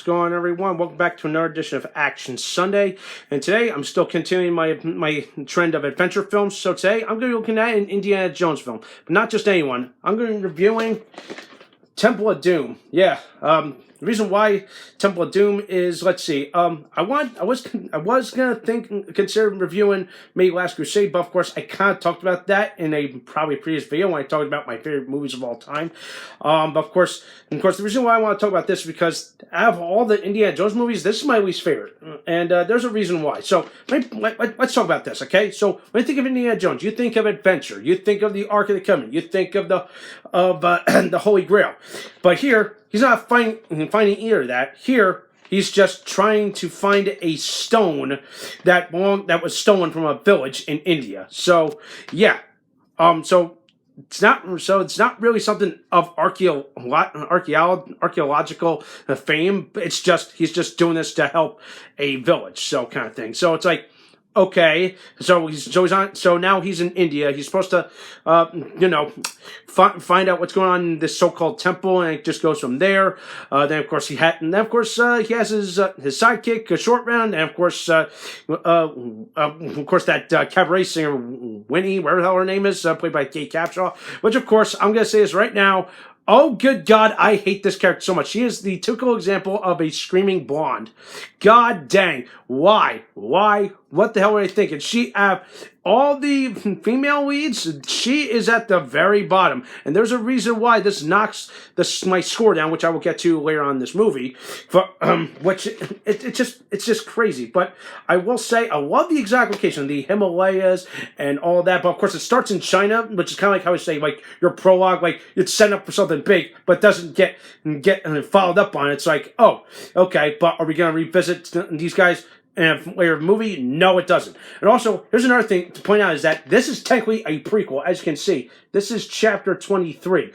going on, everyone? Welcome back to another edition of Action Sunday. And today, I'm still continuing my trend of adventure films. So today, I'm going to be looking at an Indiana Jones film. But not just anyone. I'm going to be reviewing Temple of Doom. Yeah, the reason why Temple of Doom is, let's see, I was gonna consider reviewing maybe Last Crusade, but of course I kind of talked about that in a probably previous video when I talked about my favorite movies of all time. But of course, the reason why I want to talk about this is because out of all the Indiana Jones movies, this is my least favorite, and there's a reason why. So let's talk about this, okay? So when you think of Indiana Jones, you think of adventure, you think of the Ark of the Covenant, you think of the Holy Grail. But here, he's not finding either of that. Here, he's just trying to find a stone that was stolen from a village in India. So, yeah. So it's not really something of archaeological fame. It's just he's just doing this to help a village, so kind of thing. So it's like, okay, so now he's in India. He's supposed to, find out what's going on in this so-called temple, and it just goes from there. Then of course he has his sidekick, Short Round, and of course that cabaret singer Winnie, whatever the hell her name is, played by Kate Capshaw. Which of course I'm gonna say this right now. Oh, good God, I hate this character so much. She is the typical example of a screaming blonde. God dang. Why? What the hell were they thinking? She, all the female leads, she is at the very bottom. And there's a reason why this knocks my score down, which I will get to later on in this movie. Which, it's just crazy. But I will say, I love the exact location, the Himalayas and all that. But of course, it starts in China, which is kind of like how I say, like, your prologue, like, it's set up for something big, but doesn't get followed up on. It's like, oh, okay, but are we going to revisit these guys in a later movie? No, it doesn't. And also, here's another thing to point out is that this is technically a prequel. As you can see, this is chapter 23.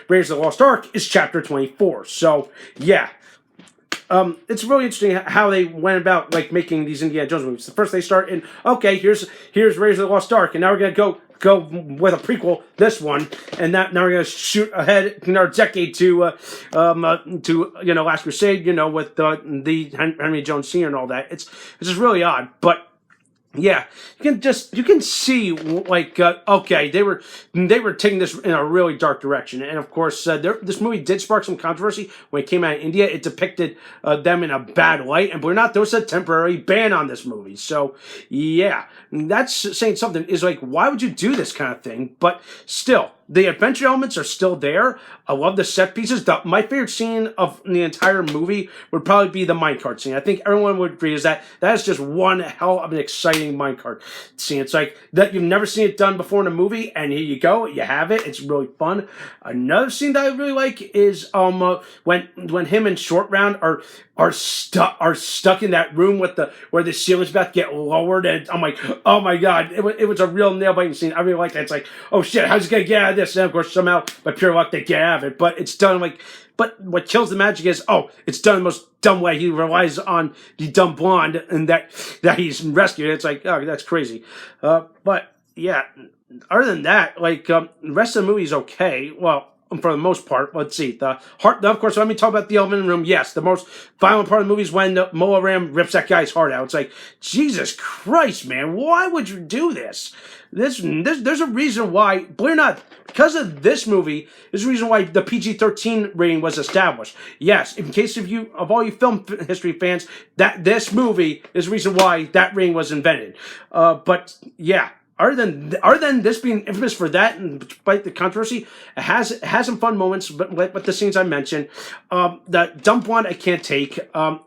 Raiders of the Lost Ark is chapter 24. So, yeah. It's really interesting how they went about, like, making these Indiana Jones movies. First they start in, okay, here's Raiders of the Lost Ark, and now we're going to go with a prequel, this one, and now we're gonna shoot ahead in our decade to Last Crusade, with the Henry Jones Sr. and all that. It's just really odd, but yeah, you can see, like, okay, they were taking this in a really dark direction, and of course, this movie did spark some controversy when it came out in India. It depicted them in a bad light, and believe it or not, there was a temporary ban on this movie. So, yeah, that's saying something. Is like, why would you do this kind of thing? But still, the adventure elements are still there. I love the set pieces. My favorite scene of the entire movie would probably be the minecart scene. I think everyone would agree is that is just one hell of an exciting minecart scene. It's like that you've never seen it done before in a movie, and here you go, you have it. It's really fun. Another scene that I really like is when him and Short Round are stuck in that room where the ceiling's about to get lowered, and I'm like, oh my God, it was a real nail biting scene. I really like that. It's like, oh shit, how's he gonna get out of this? And of course, somehow by pure luck they get out of it. But it's done like. But what kills the magic is, it's done the most dumb way. He relies on the dumb blonde and that he's rescued. It's like, oh, that's crazy. But yeah, other than that, like, the rest of the movie is okay. Well, for the most part. Let's see. Of course, let me talk about the elephant in the room. Yes, the most violent part of the movie is when Mola Ram rips that guy's heart out. It's like, Jesus Christ, man, why would you do this? There's a reason why, believe it or not, because of this movie, there's a reason why the PG-13 rating was established. Yes, in case of all you film history fans, that this movie is the reason why that rating was invented. But yeah. Other than this being infamous for that, and despite the controversy, it has some fun moments, but the scenes I mentioned, the dumb blonde I can't take,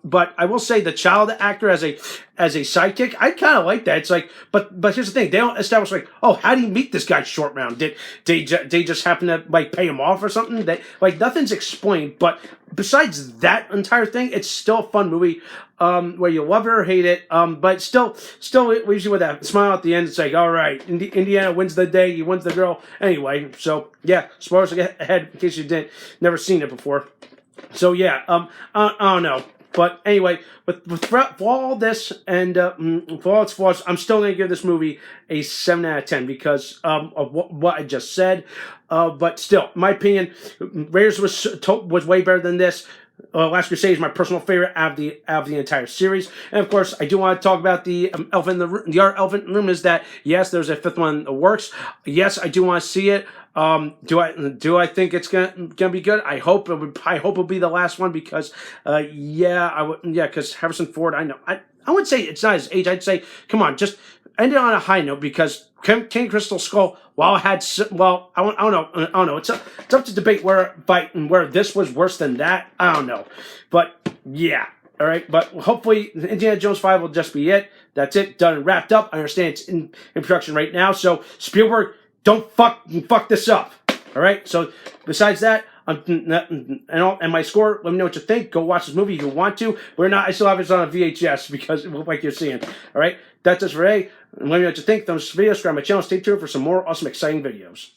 but I will say the child actor as a sidekick, I kind of like that. It's like, but here's the thing, they don't establish like, oh, how do you meet this guy Short Round? Did they just happen to like pay him off or something? Like nothing's explained, but besides that entire thing, it's still a fun movie. Where you love it or hate it, but still it leaves you with that smile at the end. It's like, all right, Indiana wins the day, he wins the girl. Anyway, so yeah, spoilers ahead in case you never seen it before. So yeah, I don't know. But anyway, for all this and for all its flaws, I'm still going to give this movie a 7 out of 10 because of what I just said. But still, in my opinion, Raiders was way better than this. Last Crusade is my personal favorite out of the entire series, and of course, I do want to talk about the elephant in the room. The elephant in the room is that yes, there's a fifth one that works. Yes, I do want to see it. Do I think it's gonna be good? I hope it'll be the last one because because Harrison Ford. I would say it's not his age. I'd say come on, just end it on a high note because King Crystal Skull, while it had I don't know. It's up to debate where this was worse than that. I don't know, but yeah. All right, but hopefully Indiana Jones 5 will just be it. That's it, done and wrapped up. I understand it's in production right now, so Spielberg, don't fuck this up. All right. So besides that, and my score, let me know what you think. Go watch this movie if you want to. We're not. I still have it on a VHS because like you're seeing. All right. That's it for today. And let me know what you think. Thumbs up this video. Subscribe to my channel. Stay tuned for some more awesome, exciting videos.